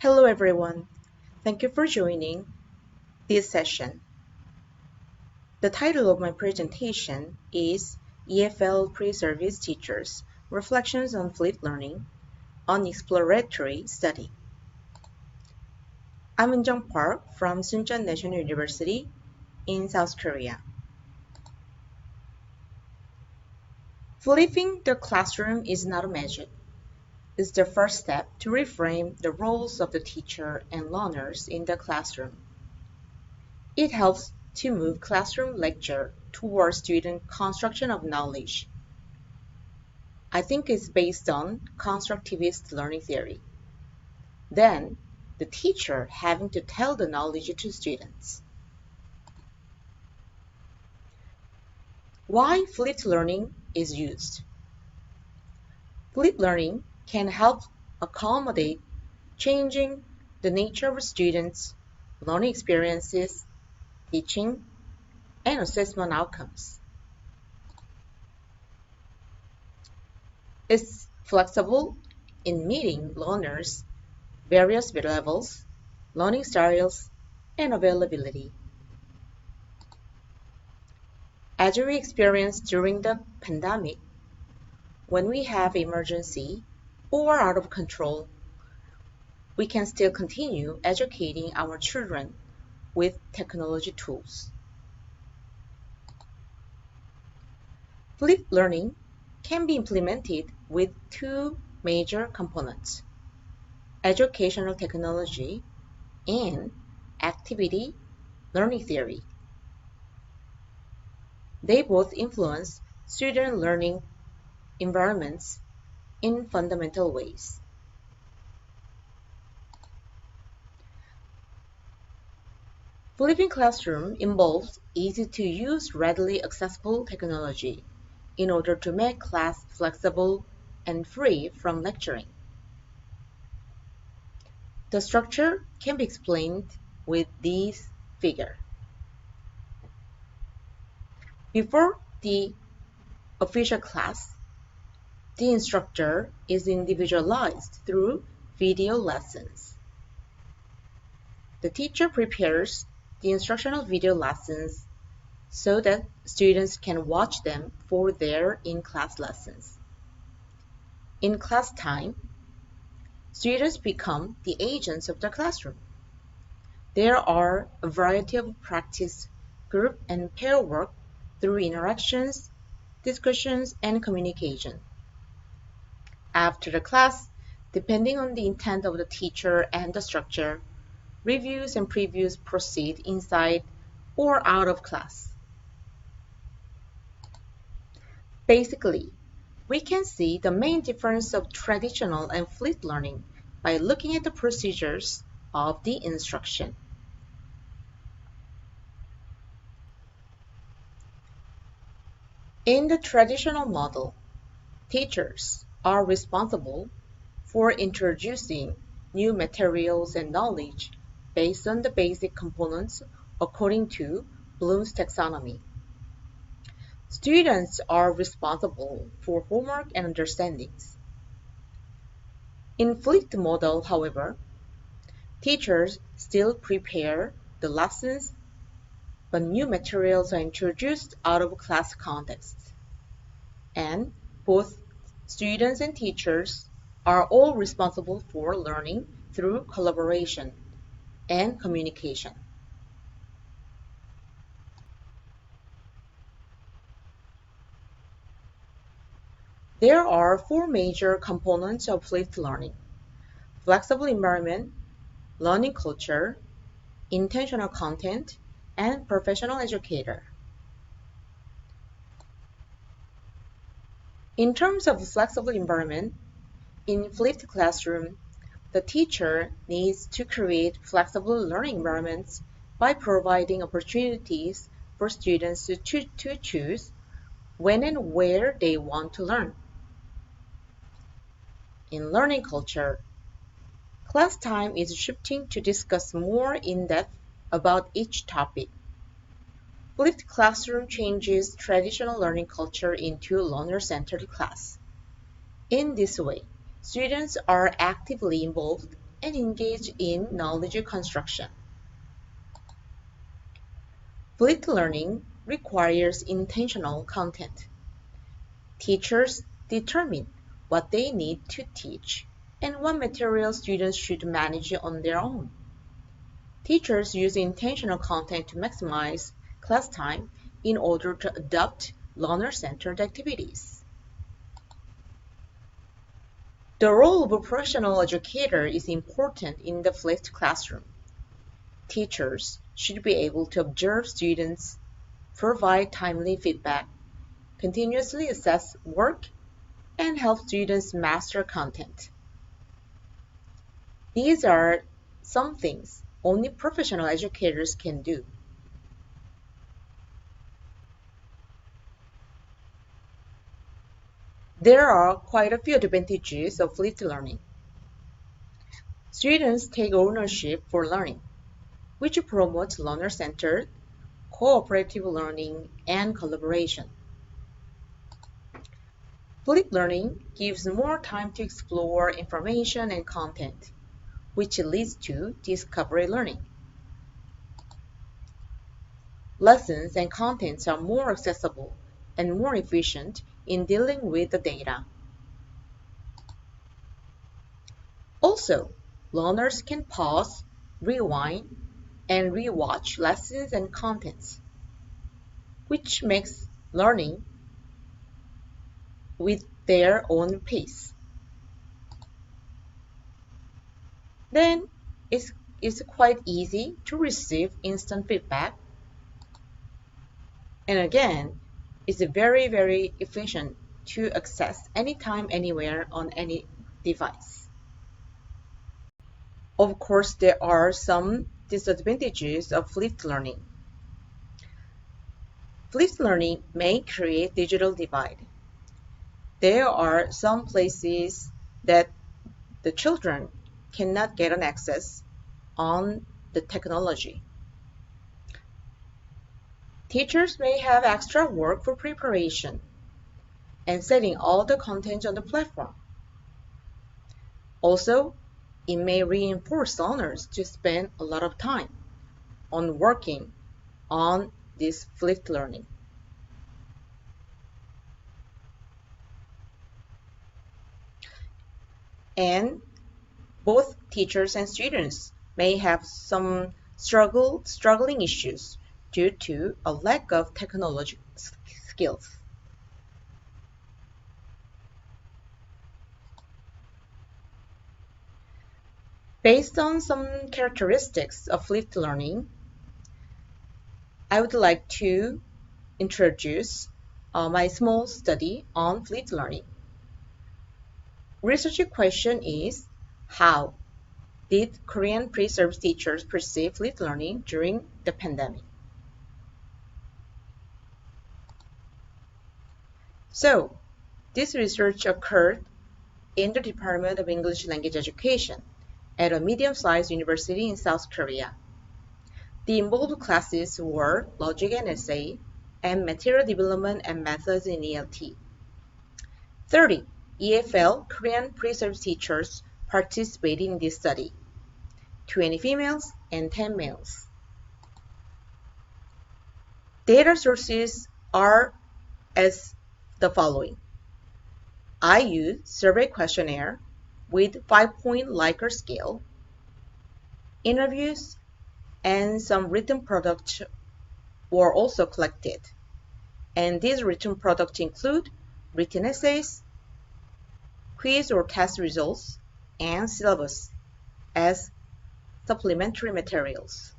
Hello everyone. Thank you for joining this session. The title of my presentation is EFL Pre-Service Teachers Reflections on Flipped Learning on Exploratory Study. I'm Eunjeong Park from Sunchon National University in South Korea. Flipping the classroom is not a magic. It's the first step to reframe the roles of the teacher and learners in the classroom. It helps to move classroom lecture towards student construction of knowledge. I think it's based on constructivist learning theory. Then, the teacher having to tell the knowledge to students. Why flipped learning is used? Flipped learning can help accommodate changing the nature of students' learning experiences, teaching, and assessment outcomes. It's flexible in meeting learners' various levels, learning styles, and availability. As we experienced during the pandemic, when we have emergency or out of control, we can still continue educating our children with technology tools. Flipped learning can be implemented with two major components: educational technology and activity learning theory. They both influence student learning environments in fundamental ways. Flipping classroom involves easy-to-use, readily accessible technology in order to make class flexible and free from lecturing. The structure can be explained with this figure. Before the official class, the instructor is individualized through video lessons. The teacher prepares the instructional video lessons so that students can watch them for their in-class lessons. In class time, students become the agents of the classroom. There are a variety of practice, group and pair work through interactions, discussions, and communication. After the class, depending on the intent of the teacher and the structure, reviews and previews proceed inside or out of class. Basically, we can see the main difference of traditional and flipped learning by looking at the procedures of the instruction. In the traditional model, teachers are responsible for introducing new materials and knowledge based on the basic components according to Bloom's taxonomy. Students are responsible for homework and understandings. In flipped model, however, teachers still prepare the lessons, but new materials are introduced out of class context. And both students and teachers are all responsible for learning through collaboration and communication. There are four major components of flipped learning: flexible environment, learning culture, intentional content, and professional educator. In terms of flexible environment, in flipped classroom, the teacher needs to create flexible learning environments by providing opportunities for students to choose when and where they want to learn. In learning culture, class time is shifting to discuss more in depth about each topic. Flipped classroom changes traditional learning culture into learner-centered class. In this way, students are actively involved and engage in knowledge construction. Flipped learning requires intentional content. Teachers determine what they need to teach and what material students should manage on their own. Teachers use intentional content to maximize class time in order to adopt learner-centered activities. The role of a professional educator is important in the flipped classroom. Teachers should be able to observe students, provide timely feedback, continuously assess work, and help students master content. These are some things only professional educators can do. There are quite a few advantages of flipped learning. Students take ownership for learning, which promotes learner-centered, cooperative learning, and collaboration. Flipped learning gives more time to explore information and content, which leads to discovery learning. Lessons and contents are more accessible and more efficient in dealing with the data. Also, learners can pause, rewind, and rewatch lessons and contents, which makes learning with their own pace. Then it's quite easy to receive instant feedback. And again, it's very efficient to access anytime, anywhere on any device. Of course, there are some disadvantages of flipped learning. Flipped learning may create digital divide. There are some places that the children cannot get an access on the technology. Teachers may have extra work for preparation and setting all the content on the platform. Also, it may reinforce learners to spend a lot of time on working on this flipped learning. And both teachers and students may have some struggling issues due to a lack of technology skills. Based on some characteristics of flipped learning, I would like to introduce my small study on flipped learning. Research question is, how did Korean Preservice teachers perceive flipped learning during the pandemic? So, this research occurred in the Department of English Language Education at a medium-sized university in South Korea. The involved classes were Logic and Essay and Material Development and Methods in ELT. 30 EFL Korean Preservice teachers participated in this study, 20 females and 10 males. Data sources are as the following. I used survey questionnaire with 5-point Likert scale, interviews, and some written products were also collected. And these written products include written essays, quiz or test results, and syllabus as supplementary materials.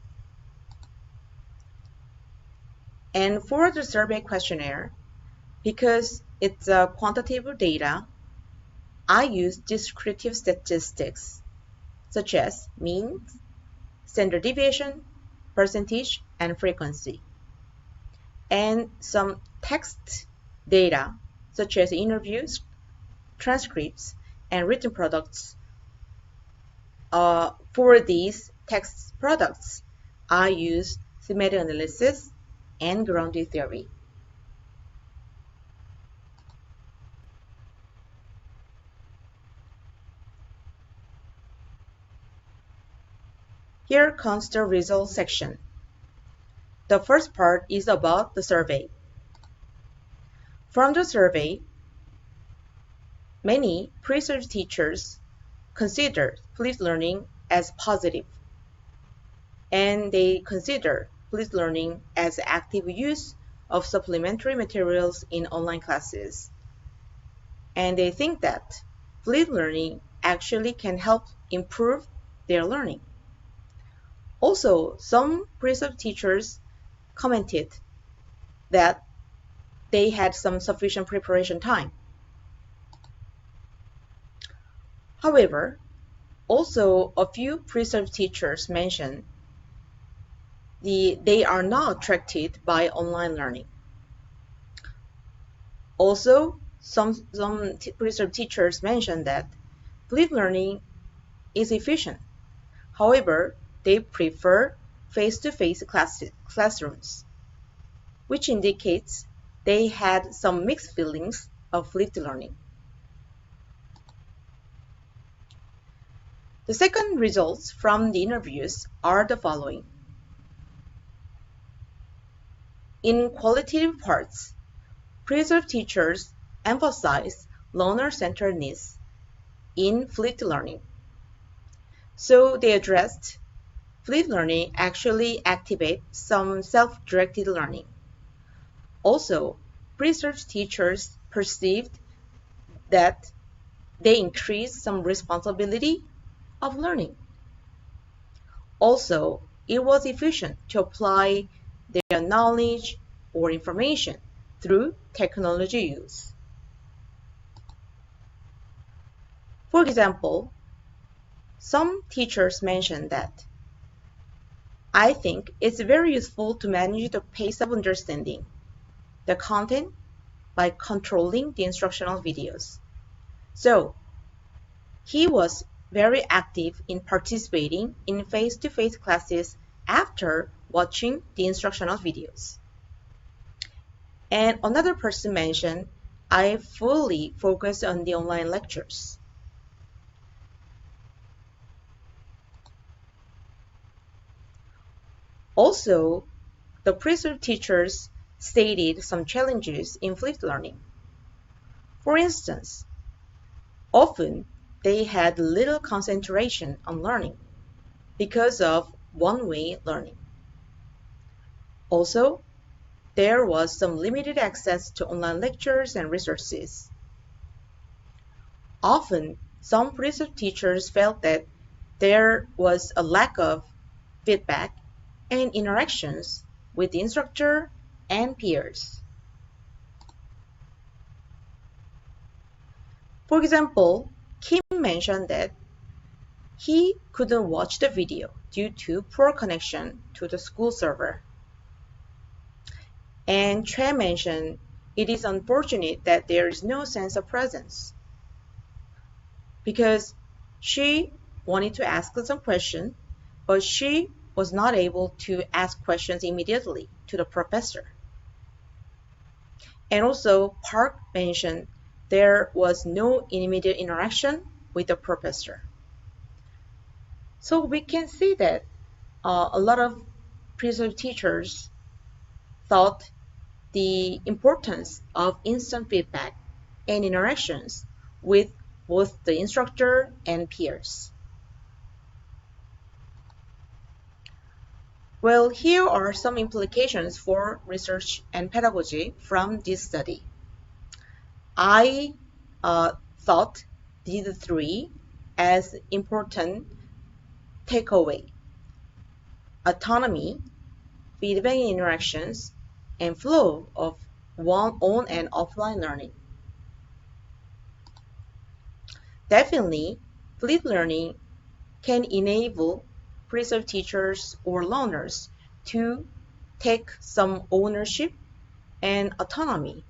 And for the survey questionnaire, because it's quantitative data, I use descriptive statistics such as means, standard deviation, percentage, and frequency. And some text data such as interviews, transcripts, and written products. For these text products, I use thematic analysis and grounded theory. Here comes the results section. The first part is about the survey. From the survey, many pre-research teachers consider flipped learning as positive, and they consider flipped learning as active use of supplementary materials in online classes. And they think that flipped learning actually can help improve their learning. Also, some pre-research teachers commented that they had some sufficient preparation time. However, also a few pre-research teachers mentioned they are not attracted by online learning. Also, some pre-research teachers mentioned that flipped learning is efficient. However, they prefer face-to-face classrooms, which indicates they had some mixed feelings of flipped learning. The second results from the interviews are the following. In qualitative parts, pre-research teachers emphasize learner-centeredness in flipped learning. So they addressed flipped learning actually activates some self-directed learning. Also, pre-research teachers perceived that they increase some responsibility of learning. Also, it was efficient to apply their knowledge or information through technology use. For example, some teachers mentioned that I think it's very useful to manage the pace of understanding the content by controlling the instructional videos. So, he was very active in participating in face-to-face classes after watching the instructional videos. And another person mentioned, I fully focused on the online lectures. Also, the pre-research teachers stated some challenges in flipped learning. For instance, often they had little concentration on learning because of one-way learning. Also, there was some limited access to online lectures and resources. Often, some pre-research teachers felt that there was a lack of feedback and interactions with the instructor and peers. For example, Kim mentioned that he couldn't watch the video due to poor connection to the school server. And Choi mentioned it is unfortunate that there is no sense of presence because she wanted to ask some question, but she was not able to ask questions immediately to the professor. And also, Park mentioned there was no immediate interaction with the professor. So we can see that a lot of pre-research teachers thought the importance of instant feedback and interactions with both the instructor and peers. Well, here are some implications for research and pedagogy from this study. I thought these three as important takeaway: autonomy, feedback and interactions, and flow of on and offline learning. Definitely, flipped learning can enable pre-research teachers or learners to take some ownership and autonomy,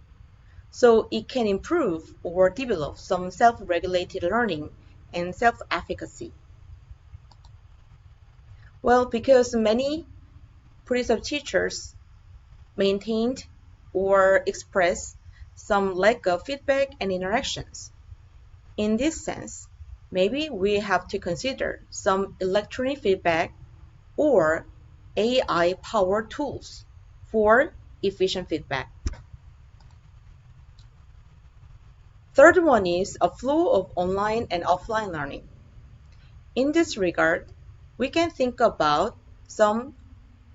so it can improve or develop some self-regulated learning and self-efficacy. Well, because many pre-research teachers maintained or expressed some lack of feedback and interactions. In this sense, maybe we have to consider some electronic feedback or AI-powered tools for efficient feedback. Third one is a flow of online and offline learning. In this regard, we can think about some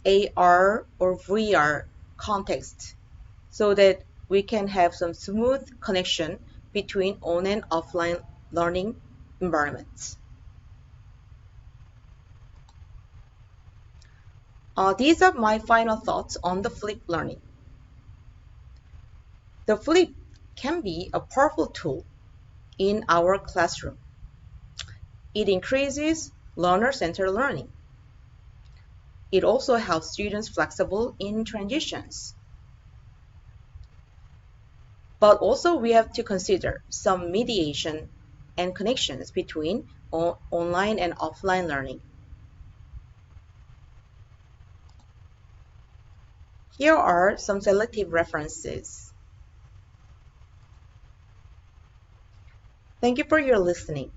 AR or VR context so that we can have some smooth connection between on and offline learning environments. These are my final thoughts on the flipped learning. The flip can be a powerful tool in our classroom. It increases learner-centered learning. It also helps students flexible in transitions. But also we have to consider some mediation and connections between online and offline learning. Here are some selective references. Thank you for your listening.